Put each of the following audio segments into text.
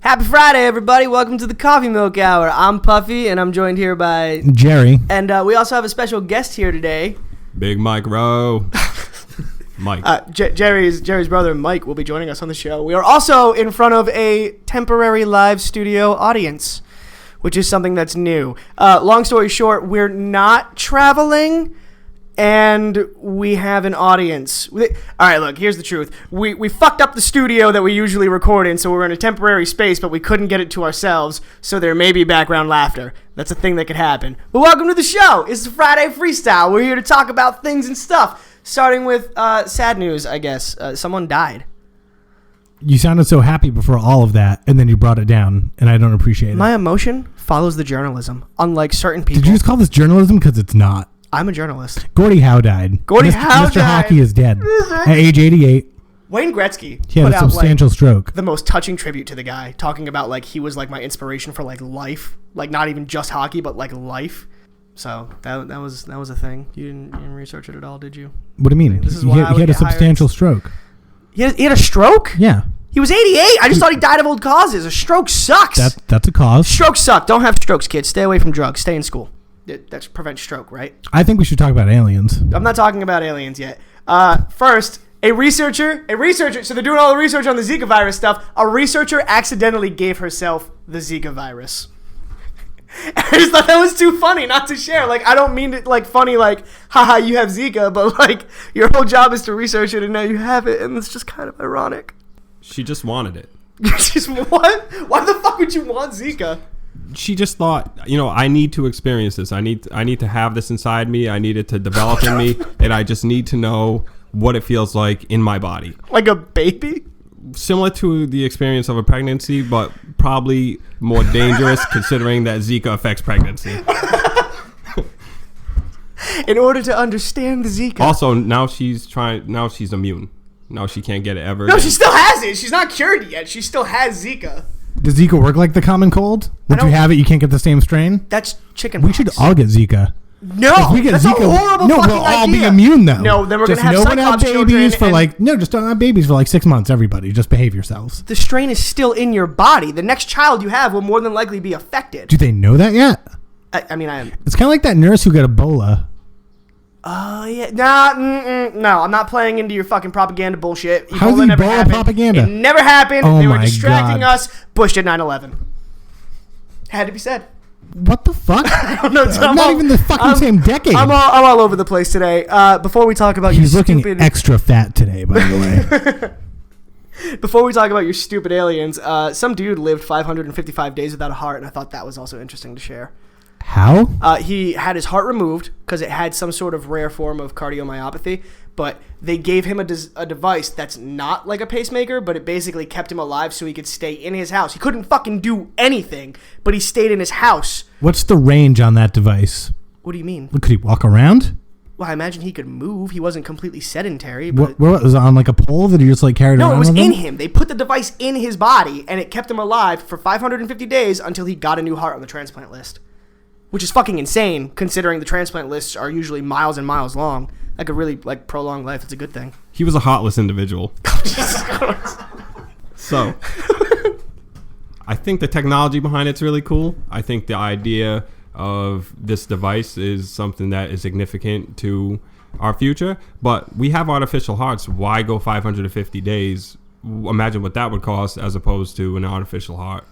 Happy Friday, everybody. Welcome to the Coffee Milk Hour. I'm Puffy, and I'm joined here by Jerry. And we also have a special guest here today. Big Mike Rowe. Mike. Jerry's brother, Mike, will be joining us on the show. We are also in front of a temporary live studio audience, which is something that's new. Long story short, we're not traveling, and we have an audience. All right, look, here's the truth. We fucked up the studio that we usually record in, so we're in a temporary space, but we couldn't get it to ourselves, so there may be background laughter. That's a thing that could happen. But welcome to the show. It's the Friday Freestyle. We're here to talk about things and stuff, starting with sad news, I guess. Someone died. You sounded so happy before all of that, and then you brought it down, and I don't appreciate it. My emotion follows the journalism, unlike certain people. Did you just call this journalism? Because it's not. I'm a journalist. Gordie Howe died. Mr. Hockey is dead at age 88. Wayne Gretzky He had a substantial stroke. The most touching tribute to the guy, talking about like he was like my inspiration for like life, like not even just hockey, but like life. So that was a thing. You didn't research it at all, did you? What do you mean? He had a substantial stroke. He had a stroke? Yeah. He was 88. I just thought he died of old causes. A stroke sucks. That's a cause. Strokes suck. Don't have strokes, kids. Stay away from drugs. Stay in school. That prevents stroke, right? I think we should talk about aliens. I'm not talking about aliens yet. First, a researcher, so they're doing all the research on the Zika virus stuff. A researcher accidentally gave herself the Zika virus. I just thought that was too funny not to share. Like, I don't mean it like funny, like, haha, you have Zika, but like, your whole job is to research it and now you have it, and it's just kind of ironic. She just wanted it. Just what? Why the fuck would you want Zika? She just thought, I need to experience this. I need to have this inside me. I need it to develop in me, and I just need to know what it feels like in my body. Like a baby? Similar to the experience of a pregnancy, but probably more dangerous considering that Zika affects pregnancy. In order to understand the Zika. Also, now she's immune. Now she can't get it ever. No, she still has it. She's not cured yet. She still has Zika. Does Zika work like the common cold? Once you have it, you can't get the same strain? That's chicken pox. We should all get Zika. No, if we get that's Zika, a horrible no, fucking we'll all idea. be immune, though. No, then we're going to have no one have Cyclops babies for children just don't have babies for like 6 months, everybody. Just behave yourselves. The strain is still in your body. The next child you have will more than likely be affected. Do they know that yet? I mean, I am. It's kind of like that nurse who got Ebola. Oh, yeah. No, I'm not playing into your fucking propaganda bullshit. How's Ebola propaganda? It never happened. Oh, they were my distracting God. us. Bush did 9/11. Had to be said. What the fuck? I don't know. Not even the fucking same decade. I'm all over the place today. Before we talk about He's looking extra fat today, by the way. Before we talk about your stupid aliens, some dude lived 555 days without a heart, and I thought that was also interesting to share. How? He had his heart removed because it had some sort of rare form of cardiomyopathy, but they gave him a device that's not like a pacemaker, but it basically kept him alive so he could stay in his house. He couldn't fucking do anything, but he stayed in his house. What's the range on that device? What do you mean? Could he walk around? Well, I imagine he could move. He wasn't completely sedentary. But what was it, on like a pole that he just like carried around? No, it was in him. They put the device in his body, and it kept him alive for 550 days until he got a new heart on the transplant list. Which is fucking insane, considering the transplant lists are usually miles and miles long. That could really prolong life. It's a good thing. He was a heartless individual. So, I think the technology behind it's really cool. I think the idea of this device is something that is significant to our future. But we have artificial hearts. Why go 550 days? Imagine what that would cost as opposed to an artificial heart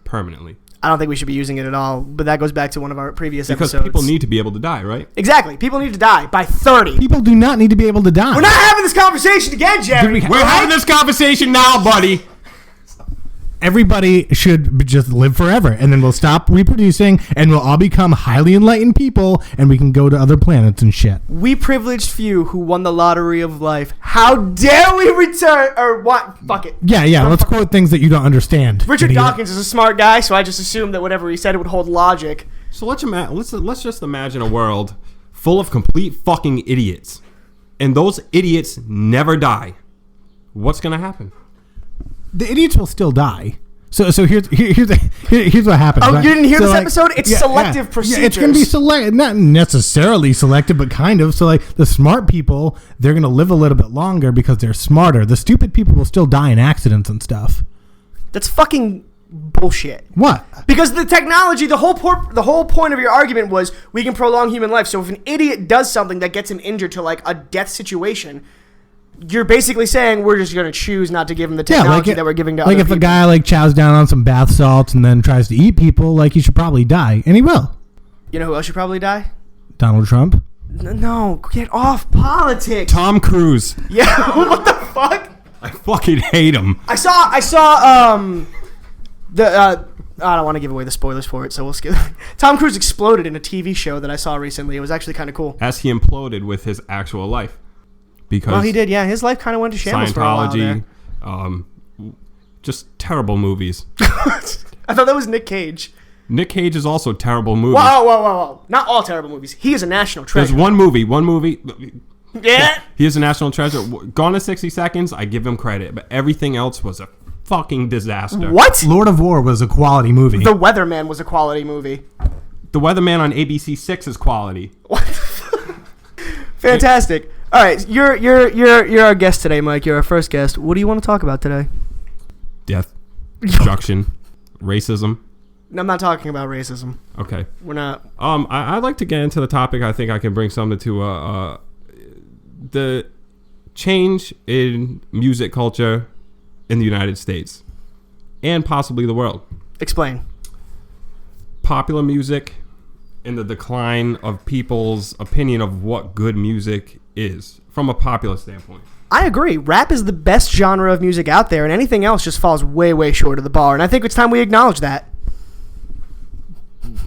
permanently. I don't think we should be using it at all, but that goes back to one of our previous episodes. Because people need to be able to die, right? Exactly. People need to die by 30. People do not need to be able to die. We're not having this conversation again, Jerry. We're having this conversation now, buddy. Everybody should just live forever, and then we'll stop reproducing, and we'll all become highly enlightened people, and we can go to other planets and shit. We privileged few who won the lottery of life. How dare we return, or what? Fuck it. Yeah, let's quote things that you don't understand. Richard Dawkins is a smart guy, so I just assumed that whatever he said it would hold logic. So let's just imagine a world full of complete fucking idiots, and those idiots never die. What's gonna happen? The idiots will still die. So here's what happens. Oh, right? you didn't hear this episode? It's selective procedures. Yeah, it's going to be not necessarily selective, but kind of. So like the smart people, they're going to live a little bit longer because they're smarter. The stupid people will still die in accidents and stuff. That's fucking bullshit. What? Because the technology, the whole point of your argument was we can prolong human life. So if an idiot does something that gets him injured to like a death situation, you're basically saying we're just going to choose not to give him the technology that we're giving to other people. Like if a guy like chows down on some bath salts and then tries to eat people, like he should probably die, and he will. You know who else should probably die? Donald Trump. No, get off politics. Tom Cruise. Yeah, what the fuck? I fucking hate him. I saw I don't want to give away the spoilers for it, so we'll skip. Tom Cruise exploded in a TV show that I saw recently. It was actually kind of cool. As he imploded with his actual life. Because well, he did, yeah. His life kind of went to shambles for a while there. Just terrible movies. I thought that was Nick Cage. Nick Cage is also terrible movies. Whoa. Not all terrible movies. He is a national treasure. There's one movie. Yeah. He is a national treasure. Gone in 60 Seconds, I give him credit. But everything else was a fucking disaster. What? Lord of War was a quality movie. The Weatherman was a quality movie. The Weatherman on ABC 6 is quality. Fantastic. All right, you're our guest today, Mike. You're our first guest. What do you want to talk about today? Death, destruction, racism. No, I'm not talking about racism. Okay. We're not. I'd like to get into the topic. I think I can bring something to the change in music culture in the United States and possibly the world. Explain. Popular music and the decline of people's opinion of what good music is from a popular standpoint. I agree. Rap is the best genre of music out there, and anything else just falls way, way short of the bar. And I think it's time we acknowledge that.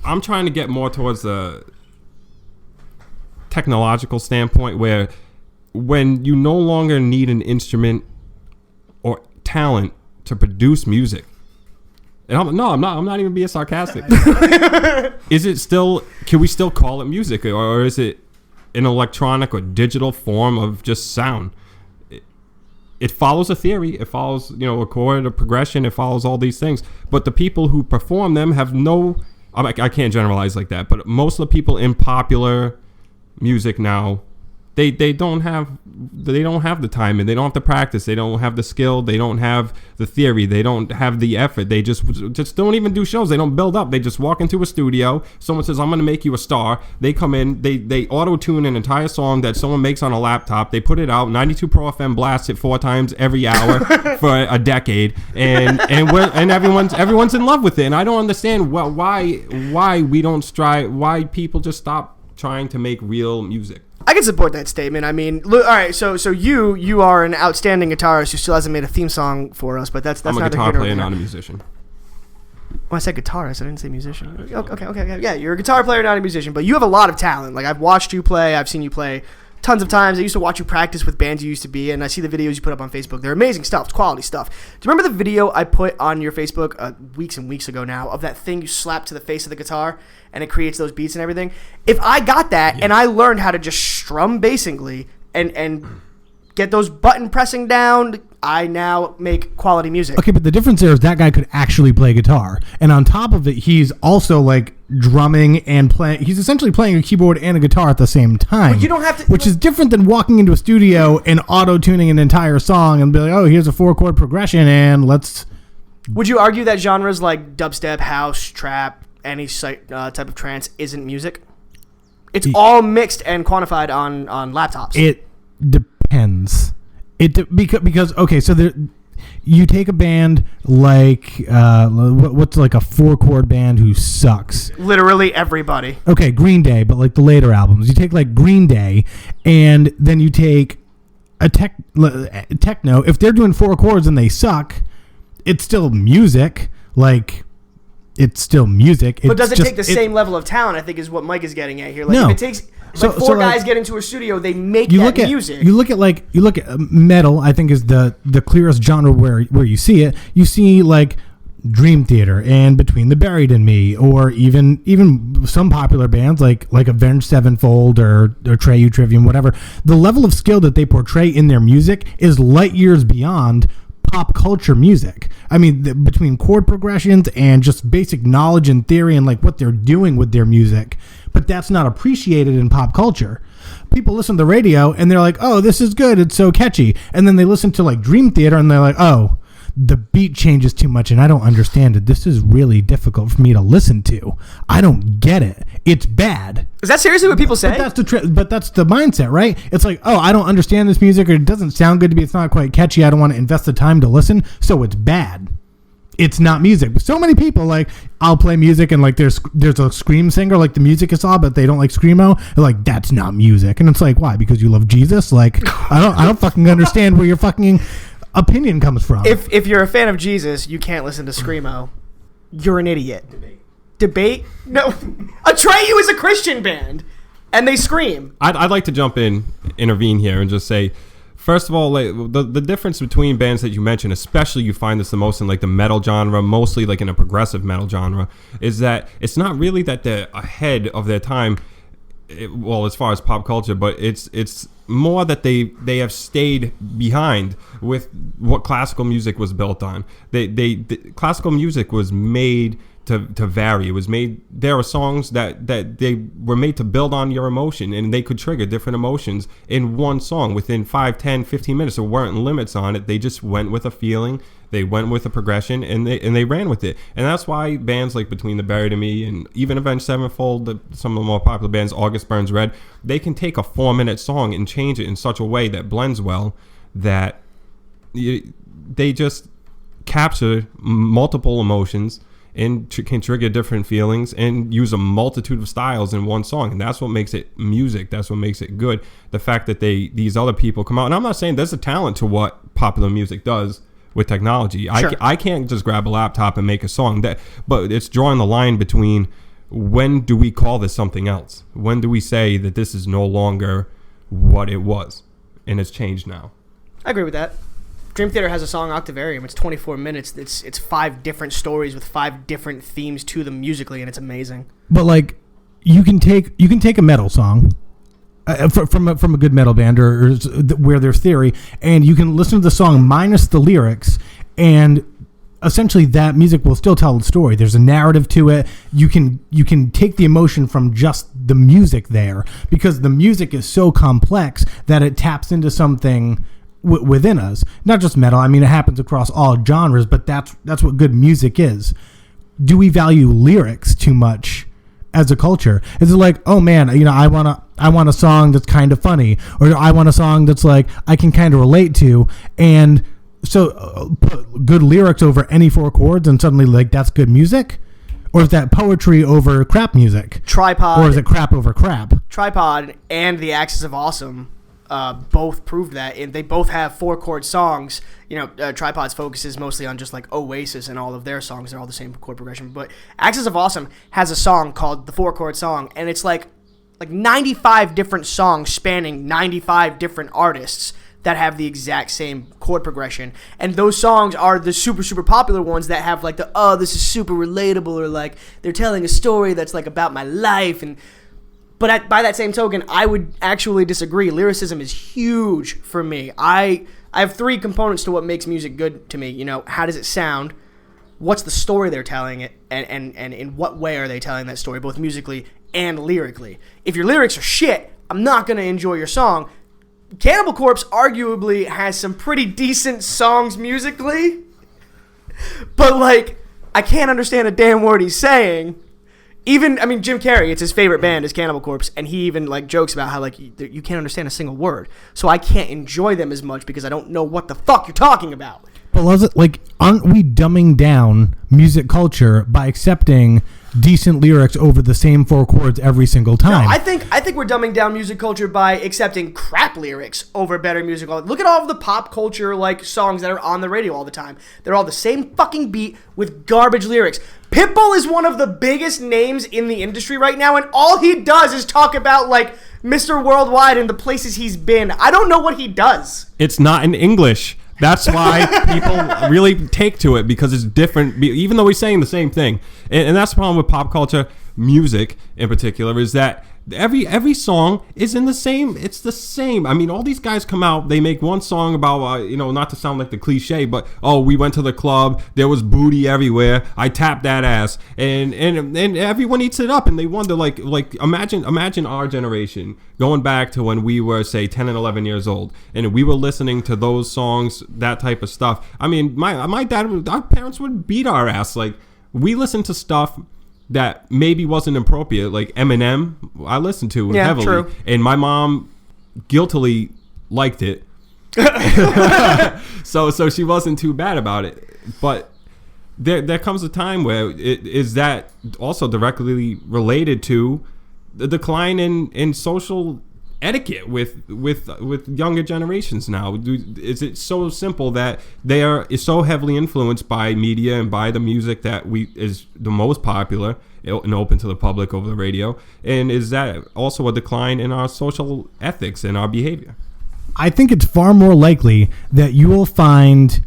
I'm trying to get more towards the technological standpoint where when you no longer need an instrument or talent to produce music. And I'm not even being sarcastic. Is it still, can we still call it music, or is it an electronic or digital form of just sound? It follows a theory. It follows, a chord, a progression. It follows all these things. But the people who perform them have no, I can't generalize like that, but most of the people in popular music now, they don't have the time, and they don't have the practice. They don't have the skill. They don't have the theory. They don't have the effort. They just don't even do shows. They don't build up. They just walk into a studio. Someone says, "I'm going to make you a star." They come in. They auto tune an entire song that someone makes on a laptop. They put it out. 92 Pro FM blasts it 4 times every hour for a decade, and everyone's in love with it. And I don't understand why we don't strive. Why people just stop trying to make real music. I can support that statement. I mean, look, all right. So you are an outstanding guitarist who still hasn't made a theme song for us, but that's I'm a not guitar player, not a musician. Well, I said guitarist. I didn't say musician. Okay. Yeah, you're a guitar player, not a musician, but you have a lot of talent. Like, I've watched you play. I've seen you play tons of times. I used to watch you practice with bands you used to be in. I see the videos you put up on Facebook. They're amazing stuff. It's quality stuff. Do you remember the video I put on your Facebook weeks and weeks ago now of that thing you slap to the face of the guitar and it creates those beats and everything? If I got that and I learned how to just strum basically and get those button pressing down, I now make quality music. Okay, but the difference there is that guy could actually play guitar. And on top of it, he's also like drumming and playing. He's essentially playing a keyboard and a guitar at the same time. But you don't have to, which is different than walking into a studio and auto-tuning an entire song and be like, oh, here's a 4-chord progression and let's... Would you argue that genres like dubstep, house, trap, any type of trance isn't music? It's all mixed and quantified on laptops. It depends. Because okay, so you take a band like what's like a 4-chord band who sucks. Literally everybody. Okay, Green Day, but like the later albums. You take like Green Day, and then you take a techno. If they're doing 4 chords and they suck, it's still music. Like, it's still music. But does it take the same level of talent, I think is what Mike is getting at here. Like, no. If it takes four guys get into a studio, they make music. You look at metal, I think is the clearest genre where you see it. You see like Dream Theater and Between the Buried and Me, or even some popular bands like Avenged Sevenfold or Treyu Trivium, whatever. The level of skill that they portray in their music is light years beyond pop culture music. I mean, between chord progressions and just basic knowledge and theory and like what they're doing with their music, but that's not appreciated in pop culture. People listen to the radio and they're like, oh, this is good, it's so catchy. And then they listen to like Dream Theater and they're like, oh, the beat changes too much and I don't understand it. This is really difficult for me to listen to. I don't get it. It's bad. Is that seriously what people say? But that's the mindset, right? It's like, oh, I don't understand this music, or it doesn't sound good to me. It's not quite catchy. I don't want to invest the time to listen, so it's bad. It's not music. But so many people, like, I'll play music and like there's a scream singer, like the music is all, but they don't like screamo. They're like, that's not music. And it's like, why? Because you love Jesus? Like, I don't fucking understand where your fucking opinion comes from. If you're a fan of Jesus, you can't listen to screamo. You're an idiot. Debate? No. Atreyu is a Christian band, and they scream. I'd like to intervene here and just say, first of all, like, the difference between bands that you mentioned, especially you find this the most in like the metal genre, mostly like in a progressive metal genre, is that it's not really that they're ahead of their time, well, as far as pop culture, but it's more that they have stayed behind with what classical music was built on. The classical music was made to vary. It was made. There are songs that they were made to build on your emotion, and they could trigger different emotions in one song within 5, 10, 15 minutes. There weren't limits on it. They just went with a feeling. They went with a progression, and they ran with it. And that's why bands like Between the Buried and Me, and even Avenged Sevenfold, some of the more popular bands, August Burns Red, they can take a 4-minute song and change it in such a way that blends well, that they just capture multiple emotions and can trigger different feelings and use a multitude of styles in one song. And that's what makes it music. That's what makes it good. The fact that these other people come out, and I'm not saying there's a talent to what popular music does with technology. Sure. I can't just grab a laptop and make a song, but it's drawing the line between, when do we call this something else? When do we say that this is no longer what it was and it's changed now? I agree with that. Dream Theater has a song, Octavarium. It's 24 minutes. It's 5 different stories with 5 different themes to them musically, and it's amazing. But like, you can take a metal song from a good metal band or where there's theory, and you can listen to the song minus the lyrics, and essentially that music will still tell the story. There's a narrative to it. You can take the emotion from just the music there, because the music is so complex that it taps into something within us. Not just metal. I mean, it happens across all genres, but that's what good music is. Do we value lyrics too much as a culture? Is it like, oh man, I want a song that's kind of funny, or I want a song that's like I can kind of relate to, and so put good lyrics over any 4 chords and suddenly like that's good music? Or is that poetry over crap music? Tripod. Or is it crap over crap? Tripod and The Axis of Awesome both proved that, and they both have 4-chord songs. Tripod's focus is mostly on just like Oasis, and all of their songs are all the same chord progression. But Axis of Awesome has a song called the 4-chord song, and it's like 95 different songs spanning 95 different artists that have the exact same chord progression. And those songs are the super, super popular ones that have like this is super relatable, or like they're telling a story that's like about my life. But by that same token, I would actually disagree. Lyricism is huge for me. I have 3 components to what makes music good to me. How does it sound? What's the story they're telling it? And in what way are they telling that story, both musically and lyrically? If your lyrics are shit, I'm not going to enjoy your song. Cannibal Corpse arguably has some pretty decent songs musically, but like, I can't understand a damn word he's saying. Jim Carrey, it's his favorite band is Cannibal Corpse, and he even like jokes about how like you can't understand a single word, so I can't enjoy them as much because I don't know what the fuck you're talking about. But aren't we dumbing down music culture by accepting decent lyrics over the same 4 chords every single time? No, I think we're dumbing down music culture by accepting crap lyrics over better music. Look at all of the pop culture like songs that are on the radio all the time. They're all the same fucking beat with garbage lyrics. Pitbull is one of the biggest names in the industry right now, and all he does is talk about like Mr. Worldwide and the places he's been. I don't know what he does. It's not in English. That's why people really take to it, because it's different, even though we're saying the same thing. And that's the problem with pop culture, music in particular, is that Every song is in the same. It's the same. I mean, all these guys come out. They make one song about not to sound like the cliche, but we went to the club. There was booty everywhere. I tapped that ass, and everyone eats it up. And they wonder like imagine our generation going back to when we were say 10 and 11 years old, and we were listening to those songs, that type of stuff. I mean, my dad, our parents would beat our ass. Like, we listened to stuff that maybe wasn't appropriate, like Eminem. I listened to heavily, true. And my mom guiltily liked it, so she wasn't too bad about it. But there comes a time where is that also directly related to the decline in social etiquette with younger generations now. Is it so simple that is so heavily influenced by media and by the music that is the most popular and open to the public over the radio? And is that also a decline in our social ethics and our behavior? I think it's far more likely that you will find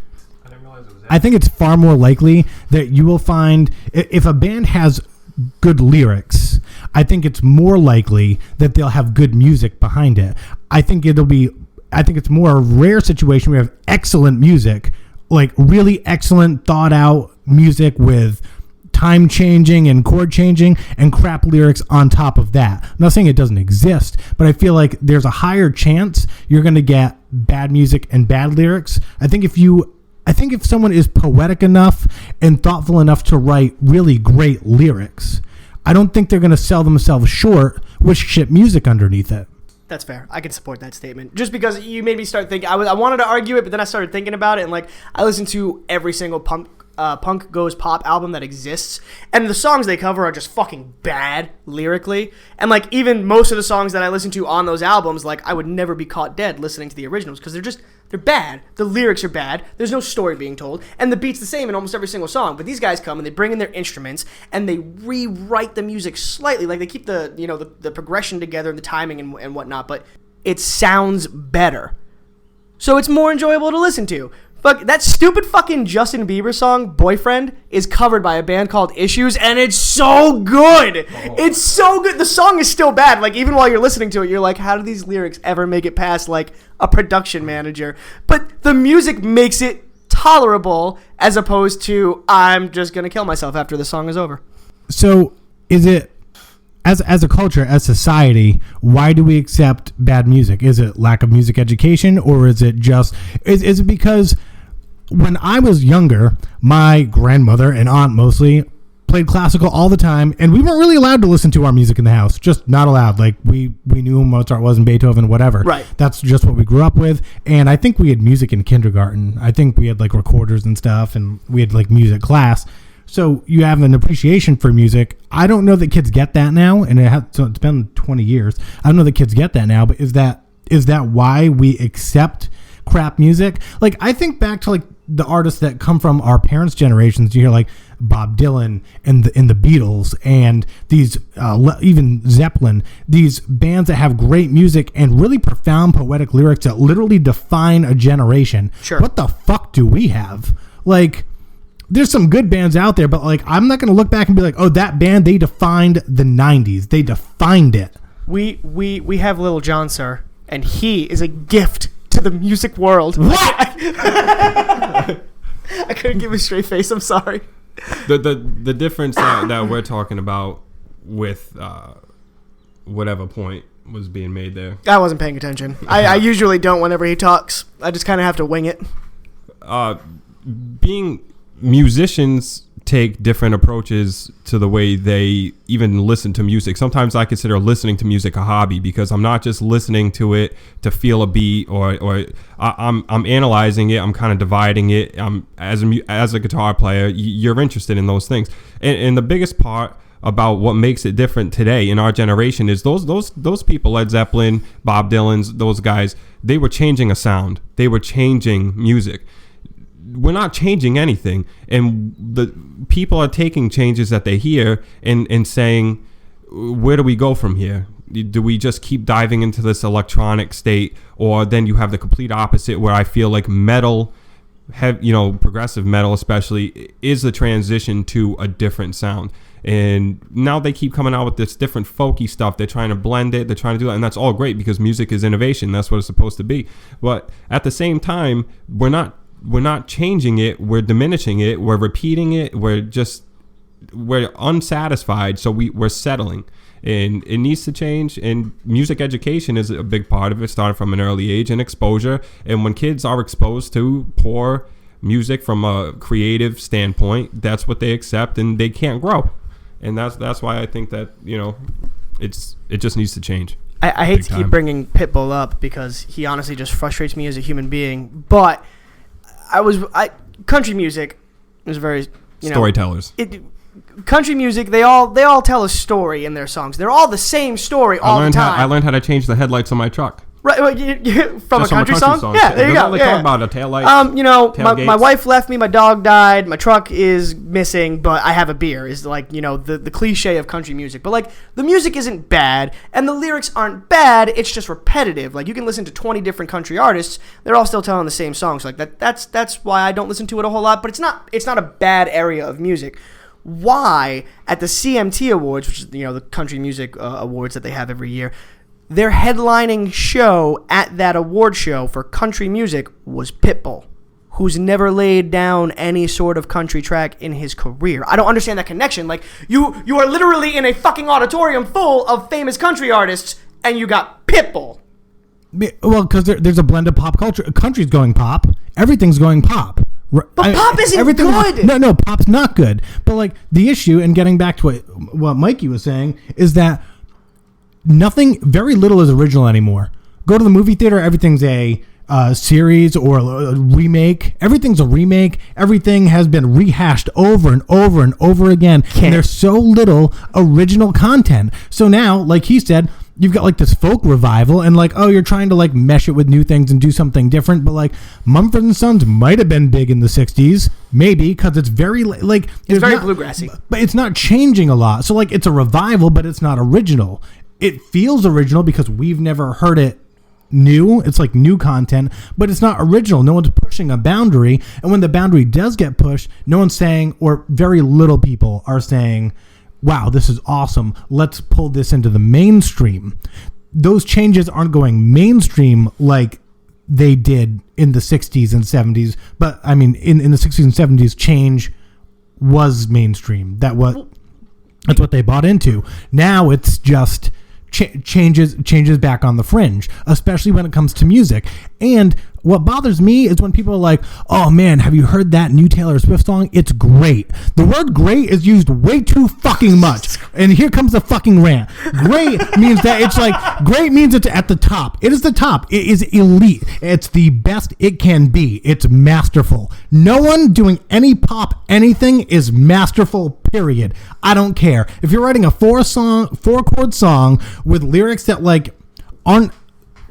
if a band has good lyrics, I think it's more likely that they'll have good music behind it. I think it's more a rare situation where you have excellent music, like really excellent thought out music with time changing and chord changing and crap lyrics on top of that. I'm not saying it doesn't exist, but I feel like there's a higher chance you're going to get bad music and bad lyrics. I think if someone is poetic enough and thoughtful enough to write really great lyrics, I don't think they're going to sell themselves short with shit music underneath it. That's fair. I can support that statement. Just because you made me start thinking, I wanted to argue it, but then I started thinking about it, and like I listened to every single Punk Goes Pop album that exists, and the songs they cover are just fucking bad lyrically. And like even most of the songs that I listen to on those albums, like I would never be caught dead listening to the originals because they're bad. The lyrics are bad. There's no story being told, and the beat's the same in almost every single song. But these guys come and they bring in their instruments and they rewrite the music slightly. Like they keep the progression together and the timing and whatnot, but it sounds better. So it's more enjoyable to listen to. Fuck, that stupid fucking Justin Bieber song, Boyfriend, is covered by a band called Issues, and it's so good. Oh. It's so good. The song is still bad. Like, even while you're listening to it, you're like, how do these lyrics ever make it past, like, a production manager? But the music makes it tolerable, as opposed to, I'm just going to kill myself after the song is over. So, is it, as a culture, as society, why do we accept bad music? Is it lack of music education, or is it just, is it because when I was younger, my grandmother and aunt mostly played classical all the time, and we weren't really allowed to listen to our music in the house. Just not allowed. Like, we knew who Mozart was and Beethoven, whatever. Right. That's just what we grew up with. And I think we had music in kindergarten. I think we had, like, recorders and stuff, and we had, like, music class. So you have an appreciation for music. I don't know that kids get that now, and it's been 20 years. I don't know that kids get that now, but is that why we accept crap music? Like, I think back to, like, the artists that come from our parents' generations. You hear like Bob Dylan and the Beatles and these even Zeppelin, these bands that have great music and really profound poetic lyrics that literally define a generation. Sure. What the fuck do we have? Like, there's some good bands out there, but like, I'm not going to look back and be like, oh, that band, they defined the 90s. They defined it. We have Lil Jon, sir, and he is a gift to the music world. What? I couldn't give a straight face. I'm sorry. The difference that we're talking about with whatever point was being made there. I wasn't paying attention. I usually don't whenever he talks. I just kind of have to wing it. Being musicians take different approaches to the way they even listen to music. Sometimes I consider listening to music a hobby because I'm not just listening to it to feel a beat or I'm analyzing it. I'm kind of dividing it. As a guitar player, you're interested in those things. And the biggest part about what makes it different today in our generation is those people, Led Zeppelin, Bob Dylan's, those guys, they were changing a sound. They were changing music. We're not changing anything, and the people are taking changes that they hear and saying, where do we go from here? Do we just keep diving into this electronic state, or then you have the complete opposite where I feel like metal, progressive metal especially, is the transition to a different sound. And now they keep coming out with this different folky stuff. They're trying to blend it. They're trying to do that. And that's all great because music is innovation. That's what it's supposed to be. But at the same time, we're not changing it. We're diminishing it. We're repeating it. We're unsatisfied. So we're settling. And it needs to change. And music education is a big part of it, starting from an early age, and exposure. And when kids are exposed to poor music from a creative standpoint, that's what they accept, and they can't grow. And that's why I think that, it just needs to change. I hate to keep bringing Pitbull up because he honestly just frustrates me as a human being. But country music is very storytellers. Country music, they all tell a story in their songs. They're all the same story all the time. I learned how to change the headlights on my truck. Right, from a country song? Yeah, there you go. They talk about a taillight. My wife left me, my dog died, my truck is missing, but I have a beer is like, the cliche of country music. But like, the music isn't bad, and the lyrics aren't bad, it's just repetitive. Like, you can listen to 20 different country artists, they're all still telling the same songs. Like, that's why I don't listen to it a whole lot, but it's not a bad area of music. Why, at the CMT Awards, which is, the country music awards that they have every year, their headlining show at that award show for country music was Pitbull, who's never laid down any sort of country track in his career. I don't understand that connection. Like, you are literally in a fucking auditorium full of famous country artists, and you got Pitbull. Well, because there's a blend of pop culture. Country's going pop. Everything's going pop. But pop isn't good. No, pop's not good. But like the issue, and getting back to what Mikey was saying, is that very little is original anymore. Go to the movie theater, everything's a series or a remake. Everything's a remake. Everything has been rehashed over and over and over again. And there's so little original content. So now, like he said, you've got like this folk revival, and like, oh, you're trying to like mesh it with new things and do something different. But like Mumford & Sons might have been big in the 60s, maybe, because it's very like it's very bluegrassy, but it's not changing a lot. So like, it's a revival, but it's not original. It feels original because we've never heard it new. It's like new content, but it's not original. No one's pushing a boundary. And when the boundary does get pushed, no one's saying, or very little people are saying, wow, this is awesome. Let's pull this into the mainstream. Those changes aren't going mainstream like they did in the 60s and 70s. But I mean, in the 60s and 70s, change was mainstream. That's what they bought into. Now it's just changes back on the fringe, especially when it comes to music. And what bothers me is when people are like, oh man, have you heard that new Taylor Swift song? It's great. The word great is used way too fucking much. And here comes the fucking rant. Great means that it's like, great means it's at the top. It is the top. It is elite. It's the best it can be. It's masterful. No one doing any pop anything is masterful, period. I don't care. If you're writing a four chord song with lyrics that like aren't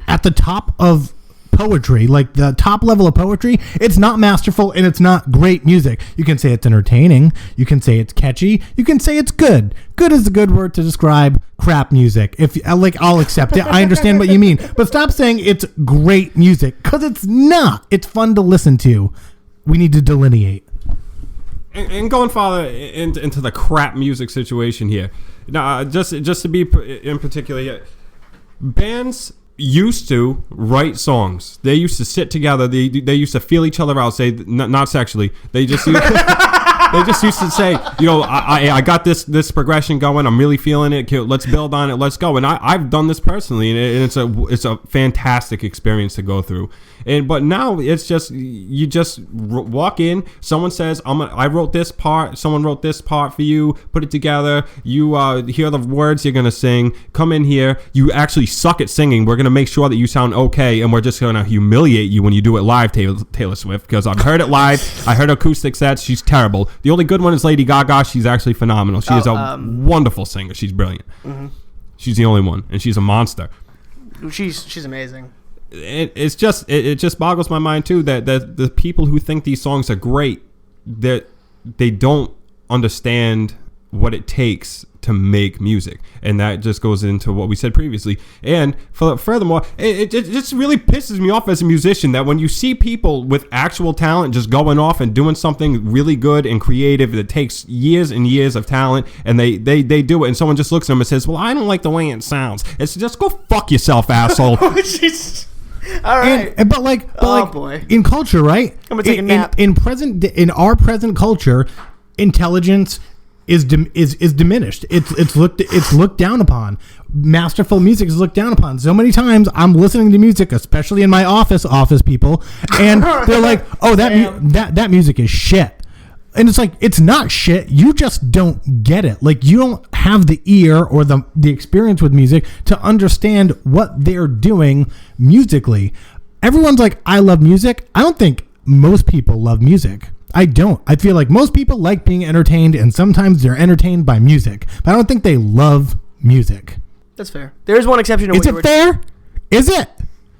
at the top of poetry, like the top level of poetry, it's not masterful and it's not great music. You can say it's entertaining, you can say it's catchy, you can say it's good. Good is a good word to describe crap music. If like, I'll accept it. I understand what you mean, but stop saying it's great music, because it's not. It's fun to listen to. We need to delineate. And going farther into the crap music situation here. Now, just to be in particular here, bands used to write songs. They used to sit together. They used to feel each other out. Say not sexually. They just used, they just used to say, I got this progression going. I'm really feeling it. Let's build on it. Let's go. And I've done this personally, and it's a fantastic experience to go through. But now it's just you just walk in. Someone says, I wrote this part. Someone wrote this part for you. Put it together. You hear the words you're gonna sing. Come in here. You actually suck at singing. We're gonna make sure that you sound okay, and we're just gonna humiliate you when you do it live, Taylor Swift. Because I've heard it live. I heard acoustic sets. She's terrible. The only good one is Lady Gaga. She's actually phenomenal. She is a wonderful singer. She's brilliant. Mm-hmm. She's the only one, and she's a monster. She's amazing. It just boggles my mind too that the people who think these songs are great, that they don't understand what it takes to make music, and that just goes into what we said previously. And furthermore, it just really pisses me off as a musician that when you see people with actual talent just going off and doing something really good and creative that takes years and years of talent, and they do it, and someone just looks at them and says, well, I don't like the way it sounds. It's just, go fuck yourself, asshole. All right. Boy. In culture, right? I'm gonna take a nap. In our present culture, intelligence is diminished. It's looked down upon. Masterful music is looked down upon. So many times I'm listening to music, especially in my office people, and they're like, "Oh, that music is shit." And it's like, it's not shit. You just don't get it. Like, you don't have the ear or the experience with music to understand what they're doing musically. Everyone's like, I love music. I don't think most people love music. I don't. I feel like most people like being entertained, and sometimes they're entertained by music. But I don't think they love music. That's fair. There is one exception to what you were... Is it fair? Is it?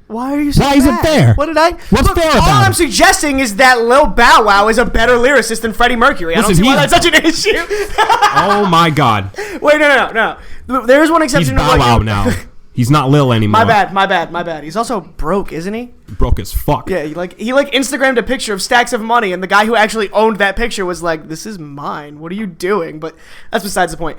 Why are you so Why is it fair? What did I... What's fair about it? All I'm suggesting is that Lil Bow Wow is a better lyricist than Freddie Mercury. I don't see why that's such an issue. Oh, my God. Wait, no. There is one exception. He's Bow Wow now. He's not Lil anymore. My bad. He's also broke, isn't he? Broke as fuck. Yeah, he Instagrammed a picture of stacks of money, and the guy who actually owned that picture was like, "This is mine. What are you doing?" But that's besides the point.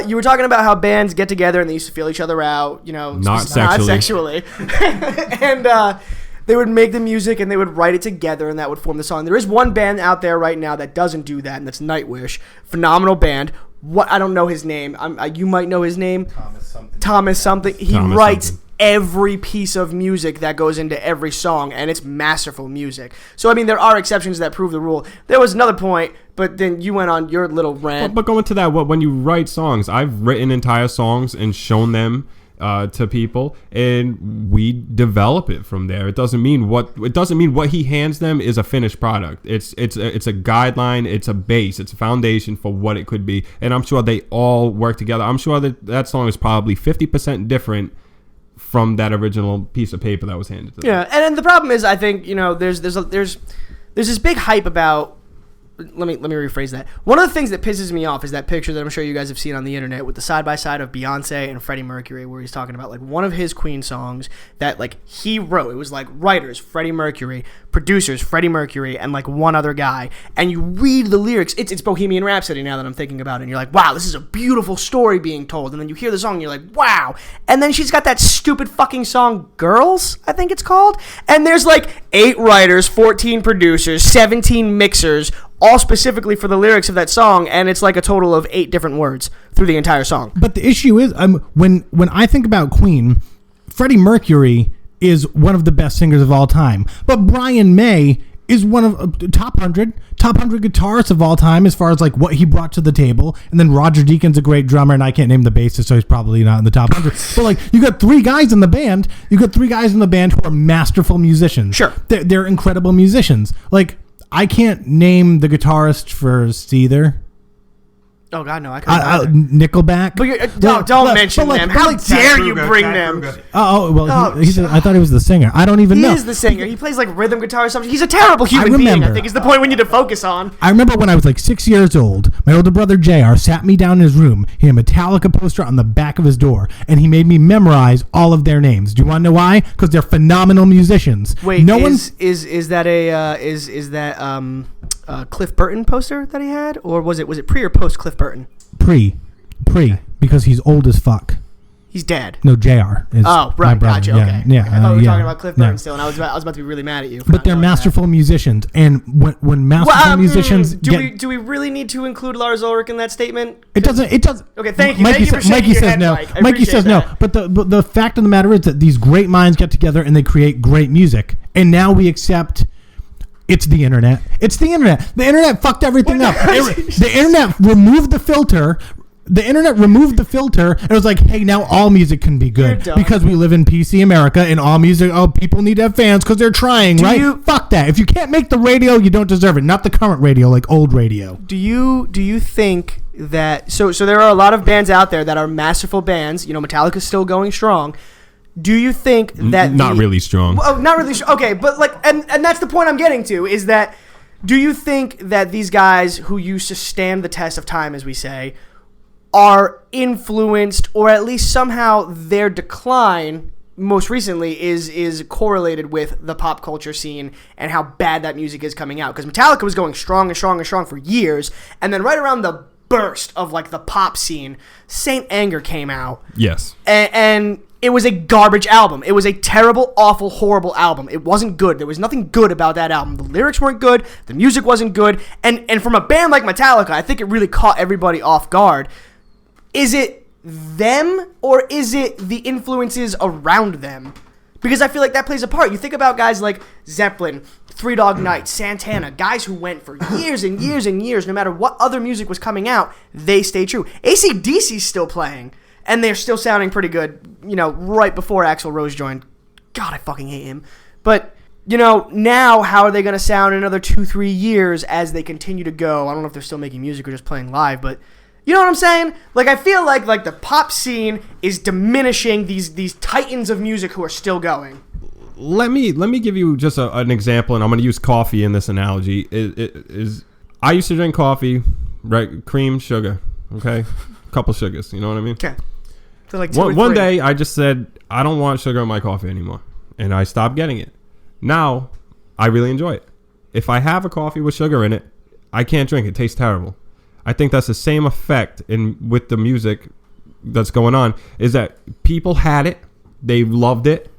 You were talking about how bands get together and they used to feel each other out. Not sexually. And they would make the music and they would write it together, and that would form the song. There is one band out there right now that doesn't do that, and that's Nightwish. Phenomenal band. I don't know his name. You might know his name. Thomas something. He writes every piece of music that goes into every song, and it's masterful music. So, I mean, there are exceptions that prove the rule. There was another point, but then you went on your little rant. But going to that, when you write songs, I've written entire songs and shown them to people, and we develop it from there. It doesn't mean what he hands them is a finished product. It's a guideline, it's a base, it's a foundation for what it could be. And I'm sure they all work together. I'm sure that song is probably 50% different from that original piece of paper that was handed to them. Yeah, and the problem is, I think, there's this big hype about. Let me rephrase that. One of the things that pisses me off is that picture that I'm sure you guys have seen on the internet with the side-by-side of Beyonce and Freddie Mercury, where he's talking about, like, one of his Queen songs that, like, he wrote. It was, like, writers, Freddie Mercury, producers, Freddie Mercury, and, like, one other guy. And you read the lyrics. It's Bohemian Rhapsody now that I'm thinking about it. And you're like, wow, this is a beautiful story being told. And then you hear the song and you're like, wow. And then she's got that stupid fucking song, Girls, I think it's called. And there's, like, 8 writers, 14 producers, 17 mixers, all specifically for the lyrics of that song, and it's like a total of 8 different words through the entire song. But the issue is, when I think about Queen, Freddie Mercury is one of the best singers of all time, but Brian May is one of top 100 guitarists of all time as far as like what he brought to the table. And then Roger Deakins a great drummer, and I can't name the bassist, so he's probably not in the top 100. But like, you got 3 guys in the band. You got 3 guys in the band who are masterful musicians. Sure, they're incredible musicians. Like, I can't name the guitarist for Seether. Oh God, no! I can't. Nickelback. But don't mention them. How dare you bring them? I thought he was the singer. I don't even know. He is the singer. He plays like rhythm guitar or something. He's a terrible human being. I think is the point we need to focus on. I remember when I was like 6 years old, my older brother JR sat me down in his room. He had a Metallica poster on the back of his door, and he made me memorize all of their names. Do you want to know why? Because they're phenomenal musicians. Wait, is that Cliff Burton poster that he had, or was it pre or post Cliff Burton? Pre, because he's old as fuck. He's dead. No, JR is. Oh, right, gotcha. Okay. Yeah. I thought we were talking about Cliff Burton still, and I was about to be really mad at you. But they're masterful musicians, and when masterful musicians do we really need to include Lars Ulrich in that statement? It doesn't. Okay, thank you. Mikey says no. Mikey says no. But the fact of the matter is that these great minds get together and they create great music, and now we accept. It's the internet. The internet fucked everything up. The internet removed the filter. And it was like, hey, now all music can be good because we live in PC America, and all music. Oh, people need to have fans because they're trying, right? Fuck that. If you can't make the radio, you don't deserve it. Not the current radio, like old radio. Do you think that? So there are a lot of bands out there that are masterful bands. Metallica's still going strong. Do you think that not really strong? Well, not really strong. Okay, but like, and that's the point I'm getting to is that, do you think that these guys who used to stand the test of time, as we say, are influenced, or at least somehow their decline most recently is correlated with the pop culture scene and how bad that music is coming out. Because Metallica was going strong and strong and strong for years, and then right around the burst of like the pop scene, Saint Anger came out. Yes. And it was a garbage album. It was a terrible, awful, horrible album. It wasn't good. There was nothing good about that album. The lyrics weren't good. The music wasn't good. And from a band like Metallica, I think it really caught everybody off guard. Is it them, or is it the influences around them? Because I feel like that plays a part. You think about guys like Zeppelin, Three Dog Night, Santana, guys who went for years and years and years, no matter what other music was coming out, they stayed true. AC/DC's still playing, and they're still sounding pretty good, right before Axl Rose joined. God, I fucking hate him. But, now how are they going to sound in another 2-3 years as they continue to go? I don't know if they're still making music or just playing live, but you know what I'm saying? Like, I feel like the pop scene is diminishing these titans of music who are still going. Let me give you just an example, and I'm going to use coffee in this analogy. I used to drink coffee, right? Cream, sugar, okay? A couple sugars, you know what I mean? Okay. So like one day, I just said, I don't want sugar in my coffee anymore, and I stopped getting it. Now, I really enjoy it. If I have a coffee with sugar in it, I can't drink it. It tastes terrible. I think that's the same effect with the music that's going on, is that people had it, they loved it,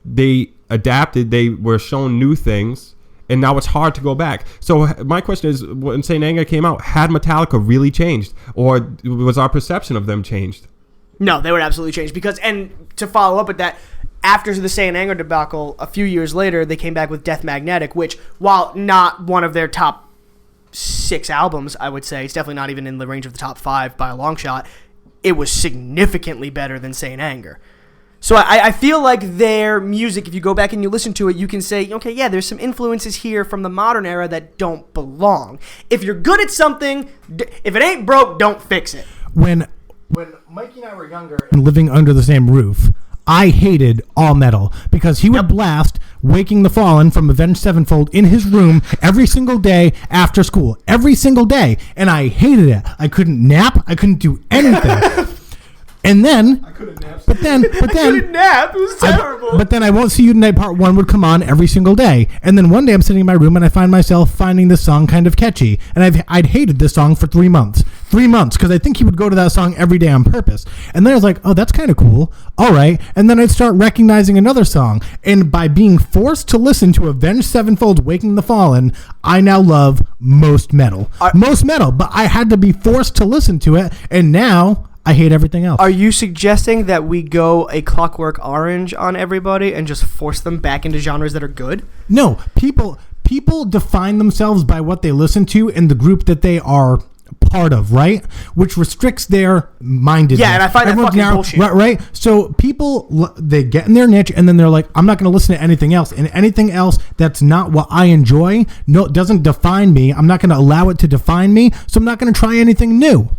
they adapted, they were shown new things, and now it's hard to go back. So my question is, when Saint Anger came out, had Metallica really changed, or was our perception of them changed? No, they would absolutely change, because, and to follow up with that, after the Saint Anger debacle, a few years later, they came back with Death Magnetic, which, while not one of their top 6 albums, I would say, it's definitely not even in the range of the top 5 by a long shot, it was significantly better than Saint Anger. So I feel like their music, if you go back and you listen to it, you can say, okay, yeah, there's some influences here from the modern era that don't belong. If you're good at something, if it ain't broke, don't fix it. When Mikey and I were younger and living under the same roof, I hated all metal because he would blast Waking the Fallen from Avenged Sevenfold in his room every single day after school. Every single day. And I hated it. I couldn't nap. I couldn't do anything. And then, I couldn't nap. But then, I couldn't nap. It was terrible. But then I Won't See You Tonight Part 1 would come on every single day. And then one day I'm sitting in my room and I find myself finding this song kind of catchy. And I'd hated this song for 3 months. 3 months, because I think he would go to that song every day on purpose. And then I was like, oh, that's kind of cool. All right. And then I'd start recognizing another song. And by being forced to listen to Avenged Sevenfold's Waking the Fallen, I now love most metal. Most metal. But I had to be forced to listen to it. And now I hate everything else. Are you suggesting that we go a Clockwork Orange on everybody and just force them back into genres that are good? No. People define themselves by what they listen to and the group that they are part of, right? Which restricts their mindedness. Yeah, and I find that fucking bullshit. Right? So people, they get in their niche and then they're like, I'm not going to listen to anything else. And anything else that's not what I enjoy, doesn't define me. I'm not going to allow it to define me. So I'm not going to try anything new.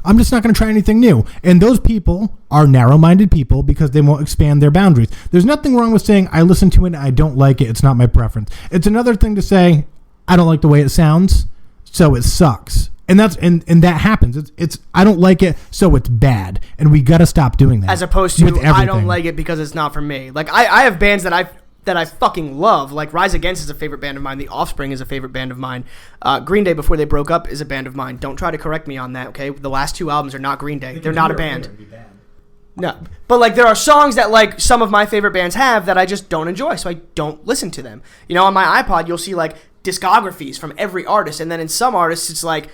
I'm just not going to try anything new. And those people are narrow-minded people because they won't expand their boundaries. There's nothing wrong with saying, I listen to it and I don't like it. It's not my preference. It's another thing to say, I don't like the way it sounds, so it sucks. And that's and that happens. It's I don't like it, so it's bad. And we got to stop doing that. As opposed to, I don't like it because it's not for me. Like, I have bands that I fucking love. Like, Rise Against is a favorite band of mine. The Offspring is a favorite band of mine. Green Day, before they broke up, is a band of mine. Don't try to correct me on that, okay? The last 2 albums are not Green Day. They're not a band. No. But, like, there are songs that, like, some of my favorite bands have that I just don't enjoy, so I don't listen to them. On my iPod, you'll see, like, discographies from every artist, and then in some artists, it's, like,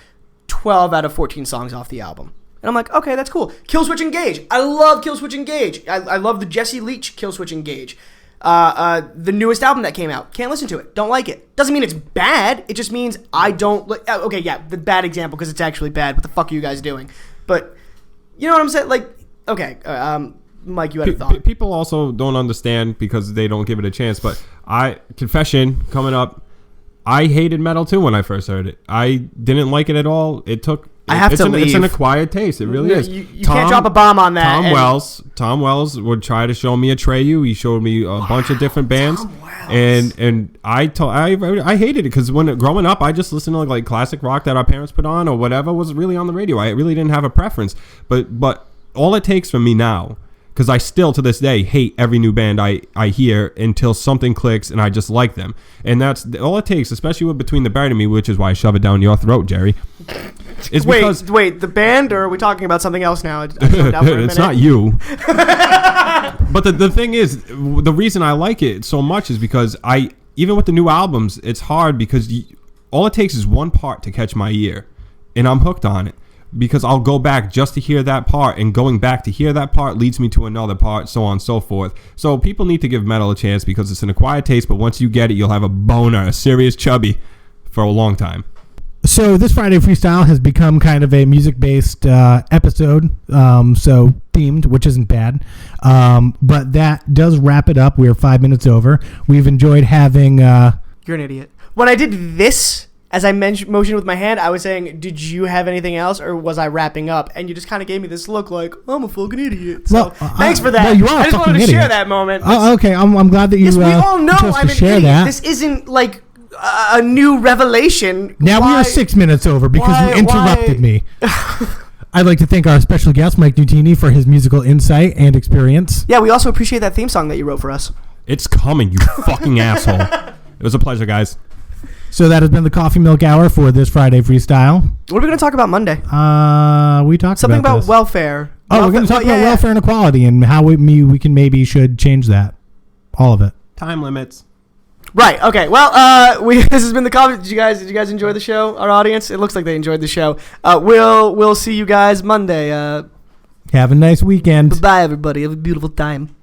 12 out of 14 songs off the album. And I'm like, okay, that's cool. Killswitch Engage. I love Killswitch Engage. I love the Jesse Leach Killswitch Engage. The newest album that came out, can't listen to it, don't like it. Doesn't mean it's bad, it just means I don't okay, yeah, the bad example because it's actually bad. What the fuck are you guys doing? But you know what I'm saying? Like, okay, Mike, you had a thought. People also don't understand because they don't give it a chance. But confession coming up, I hated metal too when I first heard it. I didn't like it at all. It took I have to leave. It's an acquired taste. It really is. You can't drop a bomb on that. Tom Wells would try to show me Atreyu. He showed me a bunch of different bands. And I hated it because growing up, I just listened to like classic rock that our parents put on or whatever was really on the radio. I really didn't have a preference. But all it takes from me now, because I still to this day hate every new band I hear until something clicks and I just like them. And that's all it takes, especially with Between the Buried and Me, which is why I shove it down your throat, Jerry. Wait, the band, or are we talking about something else now? It's not you. But the thing is, the reason I like it so much is because even with the new albums, it's hard because all it takes is one part to catch my ear, and I'm hooked on it. Because I'll go back just to hear that part, and going back to hear that part leads me to another part, so on and so forth. So people need to give metal a chance because it's an acquired taste, but once you get it, you'll have a boner, a serious chubby, for a long time. So this Friday Freestyle has become kind of a music-based episode, so themed, which isn't bad. But that does wrap it up. We're 5 minutes over. We've enjoyed having... You're an idiot. When I did this... As I motioned with my hand, I was saying, did you have anything else, or was I wrapping up? And you just kind of gave me this look like, I'm a fucking idiot. So, thanks for that. Well, you are I just wanted to share that moment. Oh, okay. I'm glad that you yes, we all know I'm an idiot. That. This isn't like a new revelation. Now we are 6 minutes over because you interrupted me. I'd like to thank our special guest, Mike Nutini, for his musical insight and experience. Yeah, we also appreciate that theme song that you wrote for us. It's coming, you fucking asshole. It was a pleasure, guys. So that has been the Coffee Milk Hour for this Friday Freestyle. What are we going to talk about Monday? We talked something about this. Welfare. We're going to talk about welfare and equality and how we can maybe should change that. All of it. Time limits. Right. Okay. Well, this has been the Coffee. Did you guys enjoy the show? Our audience? It looks like they enjoyed the show. We'll see you guys Monday. Have a nice weekend. Bye, everybody. Have a beautiful time.